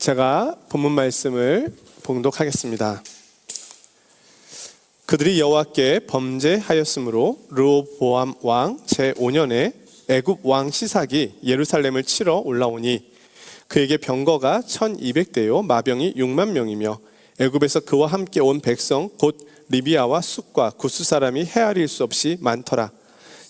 제가 본문 말씀을 봉독하겠습니다. 그들이 여호와께 범죄하였으므로 르호보암 왕 제5년에 애굽 왕 시삭이 예루살렘을 치러 올라오니 그에게 병거가 1200대요 마병이 6만 명이며 애굽에서 그와 함께 온 백성 곧 리비아와 숫과 구스 사람이 헤아릴 수 없이 많더라.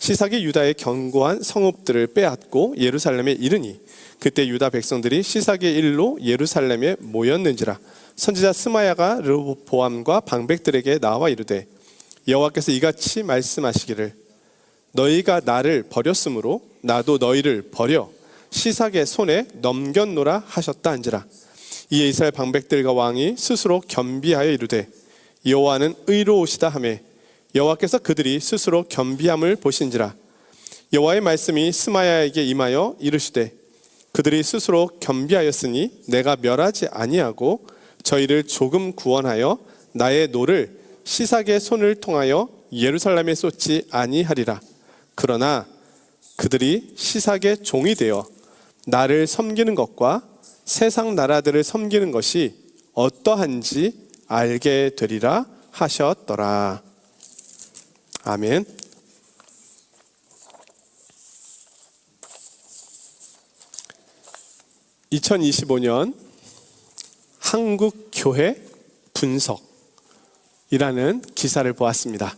시삭이 유다의 견고한 성읍들을 빼앗고 예루살렘에 이르니 그때 유다 백성들이 시삭의 일로 예루살렘에 모였는지라. 선지자 스마야가 르호보암과 방백들에게 나와 이르되 여호와께서 이같이 말씀하시기를 너희가 나를 버렸으므로 나도 너희를 버려 시삭의 손에 넘겼노라 하셨다 한지라. 이에 이스라엘 방백들과 왕이 스스로 겸비하여 이르되 여호와는 의로우시다 하매 여호와께서 그들이 스스로 겸비함을 보신지라. 여호와의 말씀이 스마야에게 임하여 이르시되 그들이 스스로 겸비하였으니 내가 멸하지 아니하고 저희를 조금 구원하여 나의 노를 시삭의 손을 통하여 예루살렘에 쏟지 아니하리라. 그러나 그들이 시삭의 종이 되어 나를 섬기는 것과 세상 나라들을 섬기는 것이 어떠한지 알게 되리라 하셨더라. 아멘. (2025년) 한국 교회 분석이라는 기사를 보았습니다.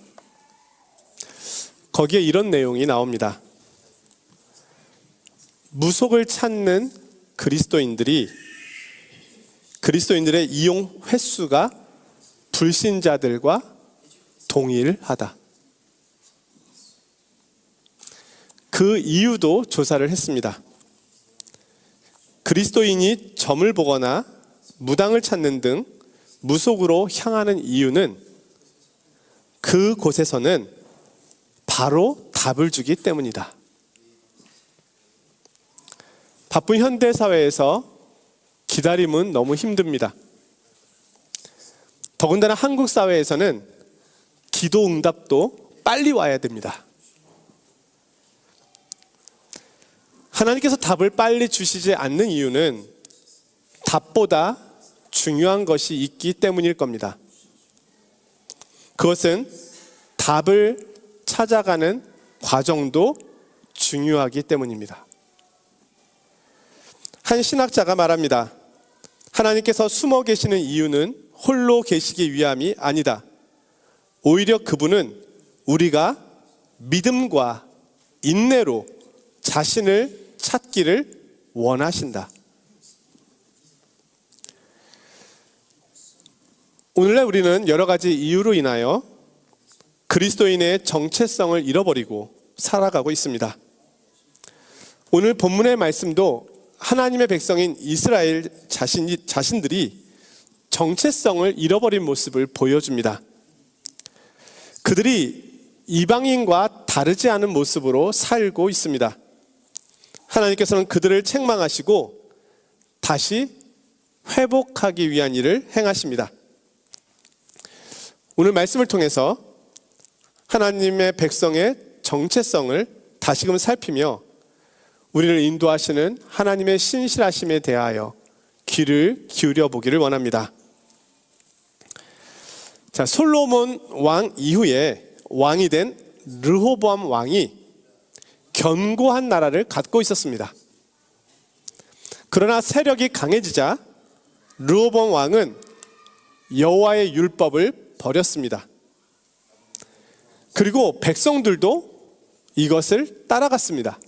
거기에 이런 내용이 나옵니다. 무속을 찾는 그리스도인들의 이용 횟수가 불신자들과 동일하다. 그 이유도 조사를 했습니다. 그리스도인이 점을 보거나 무당을 찾는 등 무속으로 향하는 이유는 그곳에서는 바로 답을 주기 때문이다. 바쁜 현대사회에서 기다림은 너무 힘듭니다. 더군다나 한국 사회에서는 기도 응답도 빨리 와야 됩니다. 하나님께서 답을 빨리 주시지 않는 이유는 답보다 중요한 것이 있기 때문일 겁니다. 그것은 답을 찾아가는 과정도 중요하기 때문입니다. 한 신학자가 말합니다. 하나님께서 숨어 계시는 이유는 홀로 계시기 위함이 아니다. 오히려 그분은 우리가 믿음과 인내로 자신을 찾기를 원하신다. 오늘날 우리는 여러 가지 이유로 인하여 그리스도인의 정체성을 잃어버리고 살아가고 있습니다. 오늘 본문의 말씀도 하나님의 백성인 이스라엘 자신들이 정체성을 잃어버린 모습을 보여줍니다. 그들이 이방인과 다르지 않은 모습으로 살고 있습니다. 하나님께서는 그들을 책망하시고 다시 회복하기 위한 일을 행하십니다. 오늘 말씀을 통해서 하나님의 백성의 정체성을 다시금 살피며 우리를 인도하시는 하나님의 신실하심에 대하여 귀를 기울여 보기를 원합니다. 자, 솔로몬 왕 이후에 왕이 된 르호보암 왕이 견고한 나라를 갖고 있었습니다. 그러나 세력이 강해지자 르호보암 왕은 여호와의 율법을 버렸습니다. 그리고 백성들도 이것을 따라갔습니다.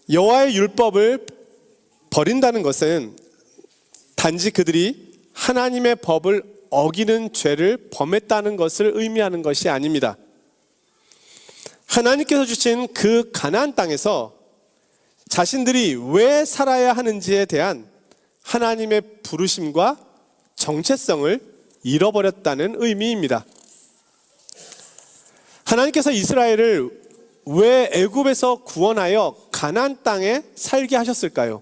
여호와의 율법을 버린다는 것은 단지 그들이 하나님의 법을 어기는 죄를 범했다는 것을 의미하는 것이 아닙니다. 하나님께서 주신 그 가나안 땅에서 자신들이 왜 살아야 하는지에 대한 하나님의 부르심과 정체성을 잃어버렸다는 의미입니다. 하나님께서 이스라엘을 왜 애굽에서 구원하여 가나안 땅에 살게 하셨을까요?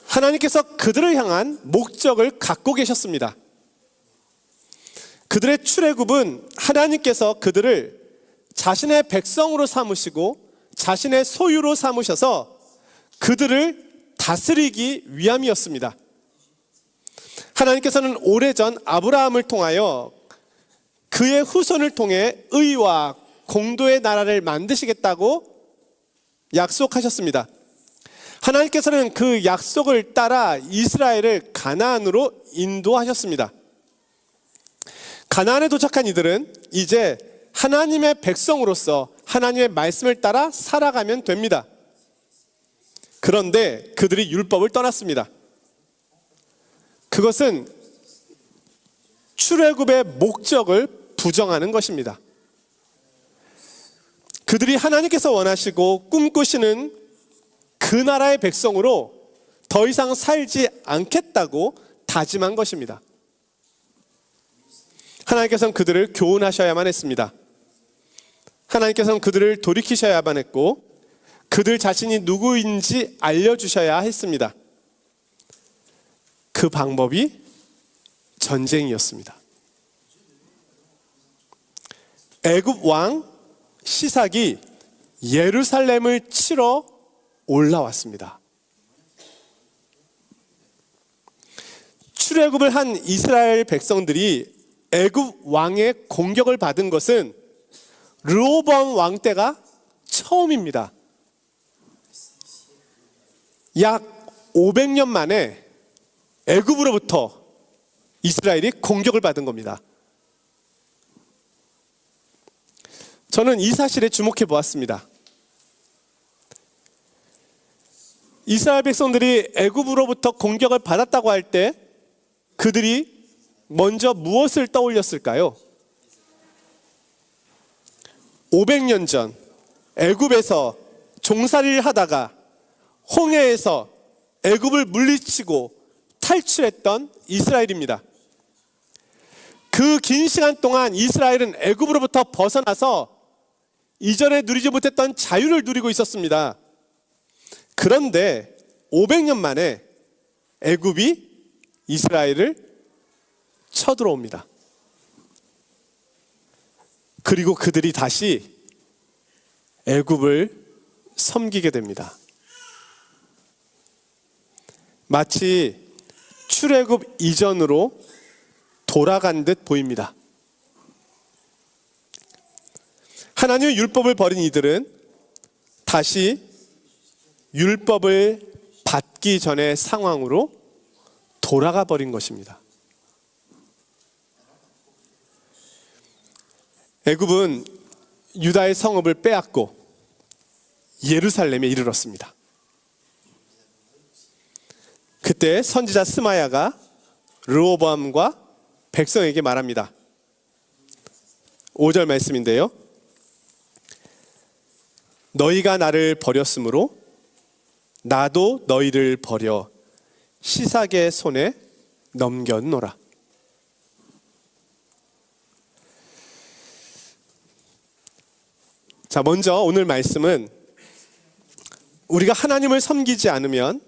하나님께서 그들을 향한 목적을 갖고 계셨습니다. 그들의 출애굽은 하나님께서 그들을 자신의 백성으로 삼으시고 자신의 소유로 삼으셔서 그들을 다스리기 위함이었습니다. 하나님께서는 오래전 아브라함을 통하여 그의 후손을 통해 의와 공도의 나라를 만드시겠다고 약속하셨습니다. 하나님께서는 그 약속을 따라 이스라엘을 가나안으로 인도하셨습니다. 가나안에 도착한 이들은 이제 하나님의 백성으로서 하나님의 말씀을 따라 살아가면 됩니다. 그런데 그들이 율법을 떠났습니다. 그것은 출애굽의 목적을 부정하는 것입니다. 그들이 하나님께서 원하시고 꿈꾸시는 그 나라의 백성으로 더 이상 살지 않겠다고 다짐한 것입니다. 하나님께서는 그들을 교훈하셔야만 했습니다. 하나님께서는 그들을 돌이키셔야만 했고 그들 자신이 누구인지 알려주셔야 했습니다. 그 방법이 전쟁이었습니다. 애굽 왕 시삭이 예루살렘을 치러 올라왔습니다. 출애굽을 한 이스라엘 백성들이 애굽 왕의 공격을 받은 것은 르호보암 왕 때가 처음입니다. 약 500년 만에 애굽으로부터 이스라엘이 공격을 받은 겁니다. 저는 이 사실에 주목해 보았습니다. 이스라엘 백성들이 애굽으로부터 공격을 받았다고 할 때 그들이 먼저 무엇을 떠올렸을까요? 500년 전 애굽에서 종살이를 하다가 홍해에서 애굽을 물리치고 탈출했던 이스라엘입니다. 그 긴 시간 동안 이스라엘은 애굽으로부터 벗어나서 이전에 누리지 못했던 자유를 누리고 있었습니다. 그런데 500년 만에 애굽이 이스라엘을 쳐들어옵니다. 그리고 그들이 다시 애굽을 섬기게 됩니다. 마치 출애굽 이전으로 돌아간 듯 보입니다. 하나님의 율법을 버린 이들은 다시 율법을 받기 전의 상황으로 돌아가 버린 것입니다. 애굽은 유다의 성읍을 빼앗고 예루살렘에 이르렀습니다. 그때 선지자 스마야가 르호보암과 백성에게 말합니다. 5절 말씀인데요. 너희가 나를 버렸으므로 나도 너희를 버려 시삭의 손에 넘겼노라. 자, 먼저 오늘 말씀은 우리가 하나님을 섬기지 않으면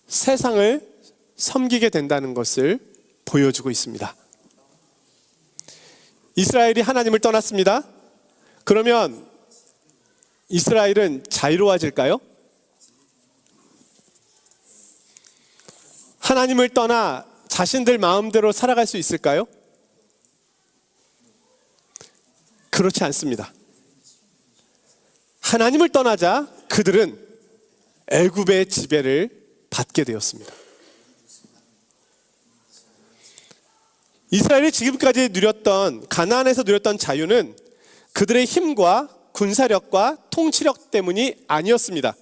세상을 섬기게 된다는 것을 보여주고 있습니다. 이스라엘이 하나님을 떠났습니다. 그러면 이스라엘은 자유로워질까요? 하나님을 떠나 자신들 마음대로 살아갈 수 있을까요? 그렇지 않습니다. 하나님을 떠나자 그들은 애굽의 지배를 받게 되었습니다. 이스라엘이 지금까지 누렸던 가나안에서 누렸던 자유는 그들의 힘과 군사력과 통치력 때문이 아니었습니다.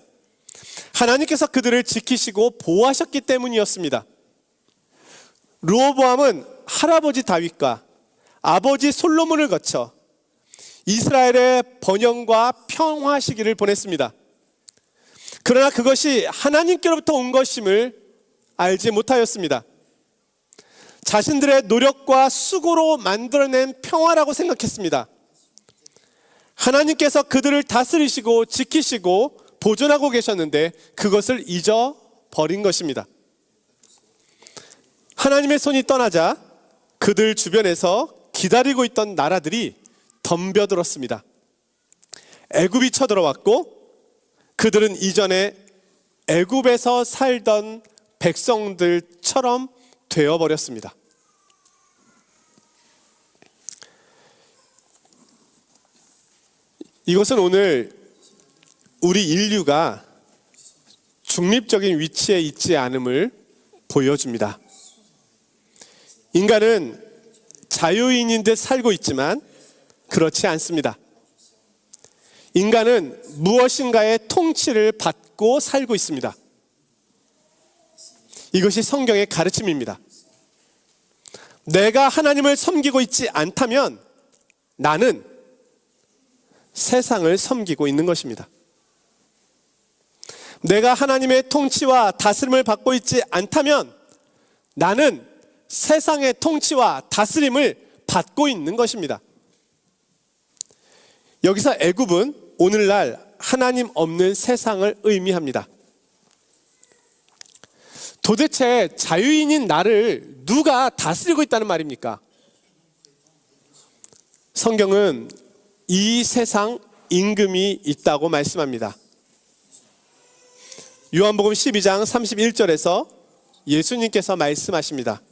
하나님께서 그들을 지키시고 보호하셨기 때문이었습니다. 르호보암은 할아버지 다윗과 아버지 솔로몬을 거쳐 이스라엘의 번영과 평화 시기를 보냈습니다. 그러나 그것이 하나님께로부터 온 것임을 알지 못하였습니다. 자신들의 노력과 수고로 만들어낸 평화라고 생각했습니다. 하나님께서 그들을 다스리시고 지키시고 보존하고 계셨는데 그것을 잊어버린 것입니다. 하나님의 손이 떠나자 그들 주변에서 기다리고 있던 나라들이 덤벼들었습니다. 애굽이 쳐들어왔고 그들은 이전에 애굽에서 살던 백성들처럼 되어버렸습니다. 이것은 오늘 우리 인류가 중립적인 위치에 있지 않음을 보여줍니다. 인간은 자유인인 듯 살고 있지만 그렇지 않습니다. 인간은 무엇인가의 통치를 받고 살고 있습니다. 이것이 성경의 가르침입니다. 내가 하나님을 섬기고 있지 않다면 나는 세상을 섬기고 있는 것입니다. 내가 하나님의 통치와 다스림을 받고 있지 않다면 나는 세상의 통치와 다스림을 받고 있는 것입니다. 여기서 애굽은 오늘날 하나님 없는 세상을 의미합니다. 도대체 자유인인 나를 누가 다스리고 있다는 말입니까? 성경은 이 세상 임금이 있다고 말씀합니다. 요한복음 12장 31절에서 예수님께서 말씀하십니다.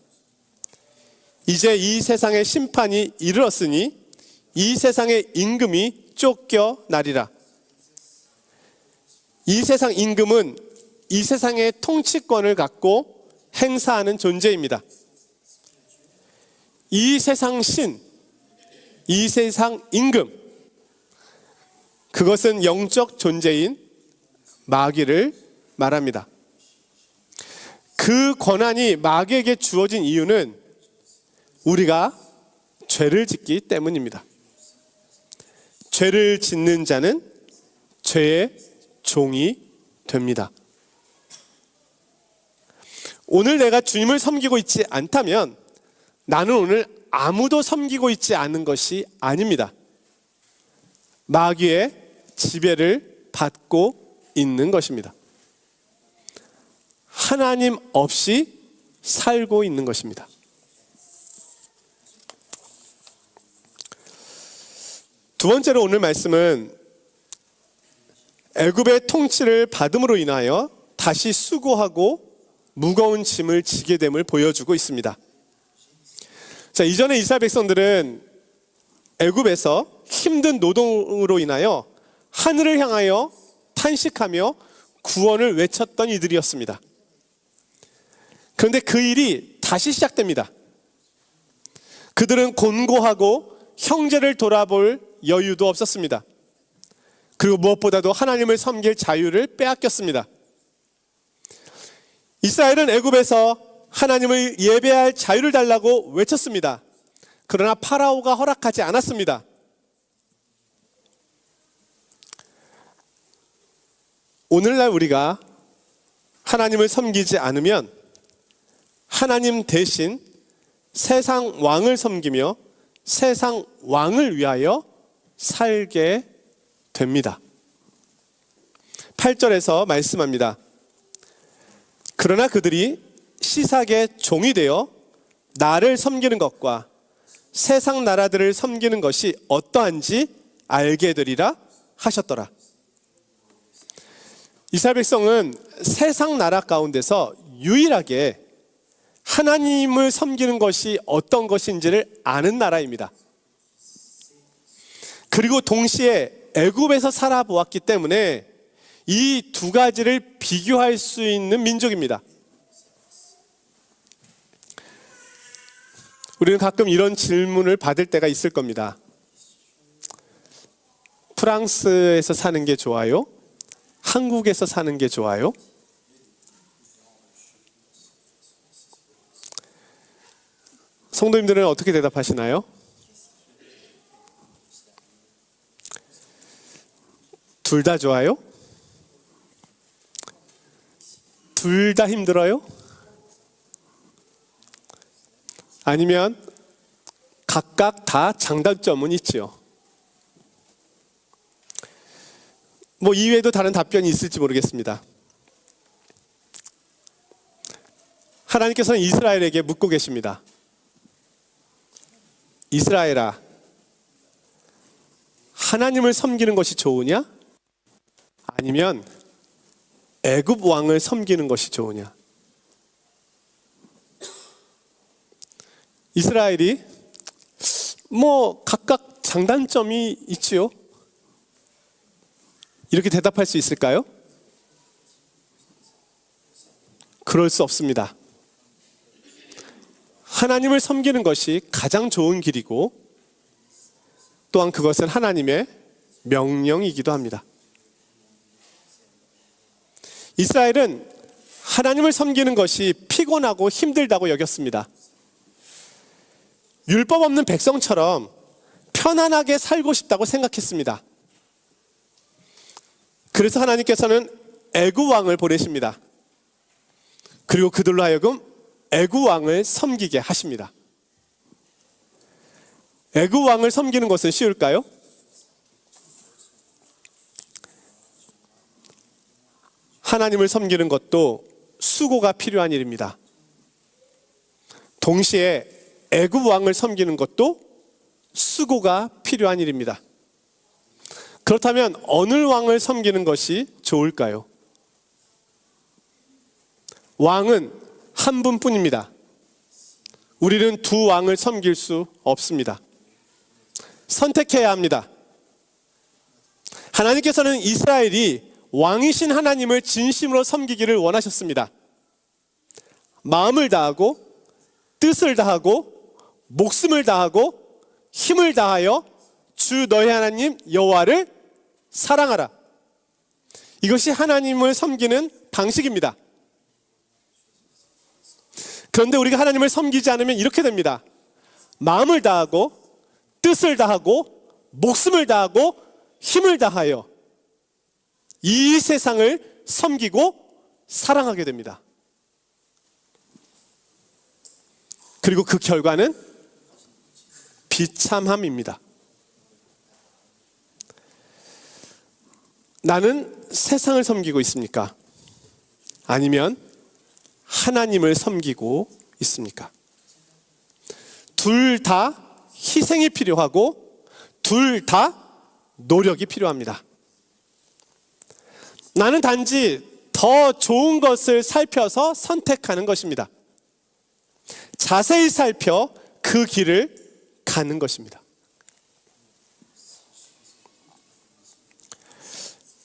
이제 이 세상의 심판이 이르렀으니 이 세상의 임금이 쫓겨나리라. 이 세상 임금은 이 세상의 통치권을 갖고 행사하는 존재입니다. 이 세상 신, 이 세상 임금, 그것은 영적 존재인 마귀를 말합니다. 그 권한이 마귀에게 주어진 이유는 우리가 죄를 짓기 때문입니다. 죄를 짓는 자는 죄의 종이 됩니다. 오늘 내가 주님을 섬기고 있지 않다면 나는 오늘 아무도 섬기고 있지 않은 것이 아닙니다. 마귀의 지배를 받고 있는 것입니다. 하나님 없이 살고 있는 것입니다. 두 번째로 오늘 말씀은 애굽의 통치를 받음으로 인하여 다시 수고하고 무거운 짐을 지게 됨을 보여주고 있습니다. 자, 이전에 이스라엘 백성들은 애굽에서 힘든 노동으로 인하여 하늘을 향하여 탄식하며 구원을 외쳤던 이들이었습니다. 그런데 그 일이 다시 시작됩니다. 그들은 곤고하고 형제를 돌아볼 여유도 없었습니다. 그리고 무엇보다도 하나님을 섬길 자유를 빼앗겼습니다. 이스라엘은 애굽에서 하나님을 예배할 자유를 달라고 외쳤습니다. 그러나 파라오가 허락하지 않았습니다. 오늘날 우리가 하나님을 섬기지 않으면 하나님 대신 세상 왕을 섬기며 세상 왕을 위하여 살게 됩니다. 8절에서 말씀합니다. 그러나 그들이 시삭의 종이 되어 나를 섬기는 것과 세상 나라들을 섬기는 것이 어떠한지 알게 되리라 하셨더라. 이스라엘 백성은 세상 나라 가운데서 유일하게 하나님을 섬기는 것이 어떤 것인지를 아는 나라입니다. 그리고 동시에 애굽에서 살아보았기 때문에 이 두 가지를 비교할 수 있는 민족입니다. 우리는 가끔 이런 질문을 받을 때가 있을 겁니다. 프랑스에서 사는 게 좋아요? 한국에서 사는 게 좋아요? 성도님들은 어떻게 대답하시나요? 둘 다 좋아요? 둘 다 힘들어요? 아니면 각각 다 장단점은 있지요. 뭐 이외에도 다른 답변이 있을지 모르겠습니다. 하나님께서는 이스라엘에게 묻고 계십니다. 이스라엘아, 하나님을 섬기는 것이 좋으냐? 아니면 애굽 왕을 섬기는 것이 좋으냐? 이스라엘이 각각 장단점이 있지요. 이렇게 대답할 수 있을까요? 그럴 수 없습니다. 하나님을 섬기는 것이 가장 좋은 길이고 또한 그것은 하나님의 명령이기도 합니다. 이스라엘은 하나님을 섬기는 것이 피곤하고 힘들다고 여겼습니다. 율법 없는 백성처럼 편안하게 살고 싶다고 생각했습니다. 그래서 하나님께서는 애굽 왕을 보내십니다. 그리고 그들로 하여금 애굽 왕을 섬기게 하십니다. 애굽 왕을 섬기는 것은 쉬울까요? 하나님을 섬기는 것도 수고가 필요한 일입니다. 동시에 애굽 왕을 섬기는 것도 수고가 필요한 일입니다. 그렇다면 어느 왕을 섬기는 것이 좋을까요? 왕은 한 분뿐입니다. 우리는 두 왕을 섬길 수 없습니다. 선택해야 합니다. 하나님께서는 이스라엘이 왕이신 하나님을 진심으로 섬기기를 원하셨습니다. 마음을 다하고 뜻을 다하고 목숨을 다하고 힘을 다하여 주 너희 하나님 여호와를 사랑하라. 이것이 하나님을 섬기는 방식입니다. 그런데 우리가 하나님을 섬기지 않으면 이렇게 됩니다. 마음을 다하고 뜻을 다하고 목숨을 다하고 힘을 다하여 이 세상을 섬기고 사랑하게 됩니다. 그리고 그 결과는 비참함입니다. 나는 세상을 섬기고 있습니까? 아니면 하나님을 섬기고 있습니까? 둘 다 희생이 필요하고 둘 다 노력이 필요합니다. 나는 단지 더 좋은 것을 살펴서 선택하는 것입니다. 자세히 살펴 그 길을 가는 것입니다.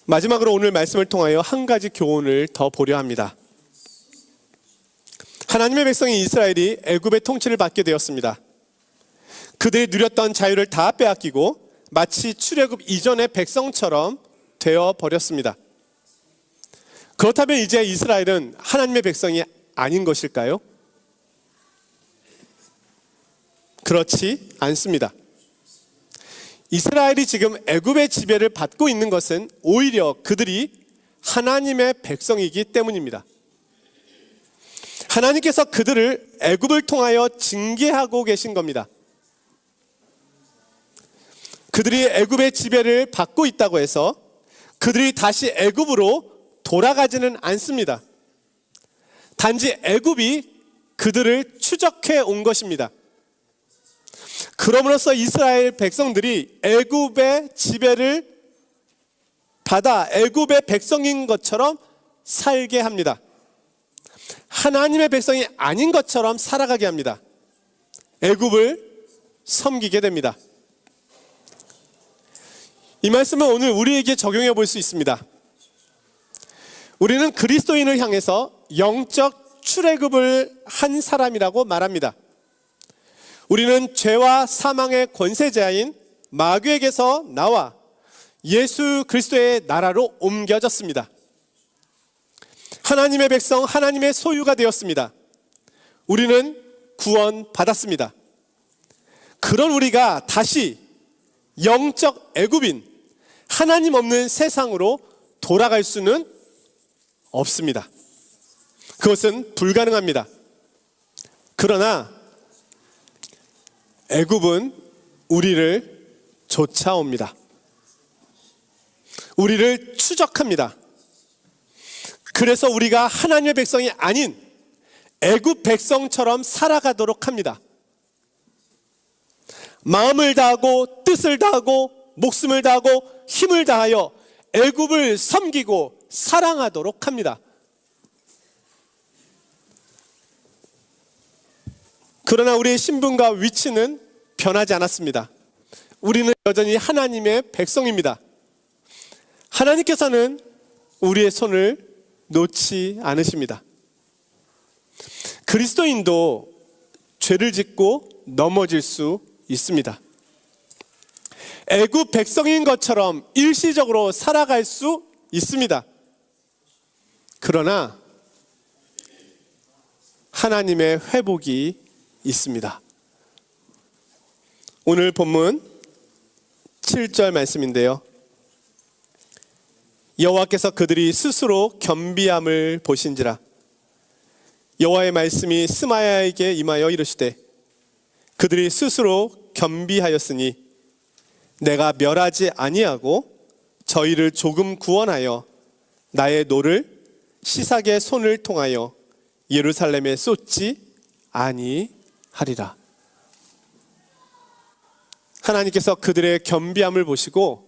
마지막으로 오늘 말씀을 통하여 한 가지 교훈을 더 보려 합니다. 하나님의 백성인 이스라엘이 애굽의 통치를 받게 되었습니다. 그들이 누렸던 자유를 다 빼앗기고 마치 출애굽 이전의 백성처럼 되어 버렸습니다. 그렇다면 이제 이스라엘은 하나님의 백성이 아닌 것일까요? 그렇지 않습니다. 이스라엘이 지금 애굽의 지배를 받고 있는 것은 오히려 그들이 하나님의 백성이기 때문입니다. 하나님께서 그들을 애굽을 통하여 징계하고 계신 겁니다. 그들이 애굽의 지배를 받고 있다고 해서 그들이 다시 애굽으로 돌아가지는 않습니다. 단지 애굽이 그들을 추적해 온 것입니다. 그럼으로써 이스라엘 백성들이 애굽의 지배를 받아 애굽의 백성인 것처럼 살게 합니다. 하나님의 백성이 아닌 것처럼 살아가게 합니다. 애굽을 섬기게 됩니다. 이 말씀은 오늘 우리에게 적용해 볼 수 있습니다. 우리는 그리스도인을 향해서 영적 출애굽을 한 사람이라고 말합니다. 우리는 죄와 사망의 권세자인 마귀에게서 나와 예수 그리스도의 나라로 옮겨졌습니다. 하나님의 백성, 하나님의 소유가 되었습니다. 우리는 구원받았습니다. 그런 우리가 다시 영적 애굽인 하나님 없는 세상으로 돌아갈 수는 없습니다. 그것은 불가능합니다. 그러나 애굽은 우리를 쫓아옵니다. 우리를 추적합니다. 그래서 우리가 하나님의 백성이 아닌 애굽 백성처럼 살아가도록 합니다. 마음을 다하고 뜻을 다하고 목숨을 다하고 힘을 다하여 애굽을 섬기고 사랑하도록 합니다. 그러나 우리의 신분과 위치는 변하지 않았습니다. 우리는 여전히 하나님의 백성입니다. 하나님께서는 우리의 손을 놓지 않으십니다. 그리스도인도 죄를 짓고 넘어질 수 있습니다. 애굽 백성인 것처럼 일시적으로 살아갈 수 있습니다. 그러나 하나님의 회복이 있습니다. 오늘 본문 7절 말씀인데요. 여호와께서 그들이 스스로 겸비함을 보신지라. 여호와의 말씀이 스마야에게 임하여 이르시되 그들이 스스로 겸비하였으니 내가 멸하지 아니하고 저희를 조금 구원하여 나의 노를 시삭의 손을 통하여 예루살렘에 쏟지 아니하리라. 하나님께서 그들의 겸비함을 보시고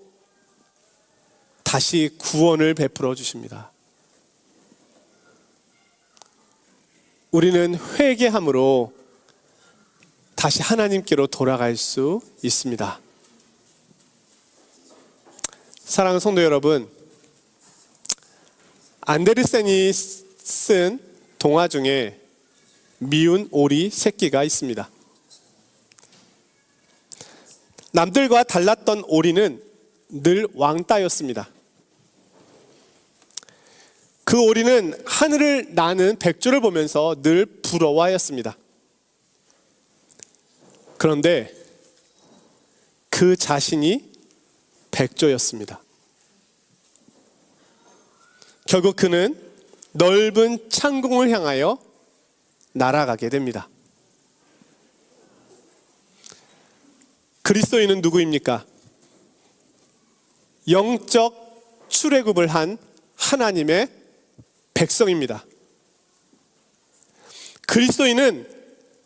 다시 구원을 베풀어 주십니다. 우리는 회개함으로 다시 하나님께로 돌아갈 수 있습니다. 사랑하는 성도 여러분, 안데르센이 쓴 동화 중에 미운 오리 새끼가 있습니다. 남들과 달랐던 오리는 늘 왕따였습니다. 그 오리는 하늘을 나는 백조를 보면서 늘 부러워하였습니다. 그런데 그 자신이 백조였습니다. 결국 그는 넓은 창공을 향하여 날아가게 됩니다. 그리스도인은 누구입니까? 영적 출애굽을 한 하나님의 백성입니다. 그리스도인은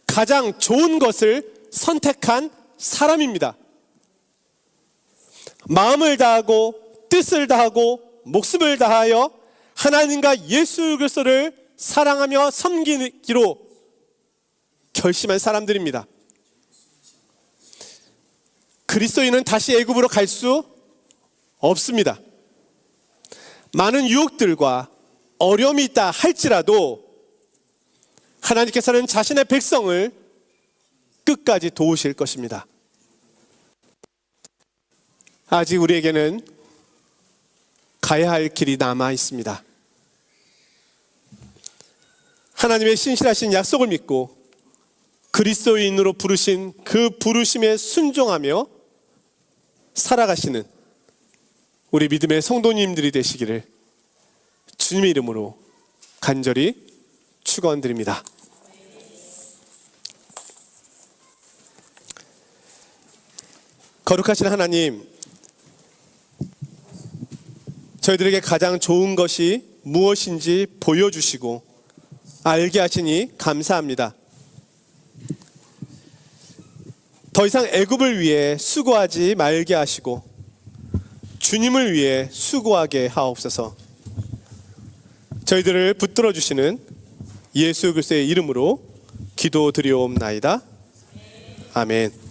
가장 좋은 것을 선택한 사람입니다. 마음을 다하고 뜻을 다하고 목숨을 다하여 하나님과 예수 그리스도를 사랑하며 섬기기로 결심한 사람들입니다. 그리스도인은 다시 애굽으로 갈 수 없습니다. 많은 유혹들과 어려움이 있다 할지라도 하나님께서는 자신의 백성을 끝까지 도우실 것입니다. 아직 우리에게는 가야 할 길이 남아 있습니다. 하나님의 신실하신 약속을 믿고 그리스도인으로 부르신 그 부르심에 순종하며 살아가시는 우리 믿음의 성도님들이 되시기를 주님의 이름으로 간절히 축원드립니다. 거룩하신 하나님, 저희들에게 가장 좋은 것이 무엇인지 보여주시고 알게 하시니 감사합니다. 더 이상 애굽을 위해 수고하지 말게 하시고 주님을 위해 수고하게 하옵소서. 저희들을 붙들어 주시는 예수 그리스도의 이름으로 기도드리옵나이다. 아멘.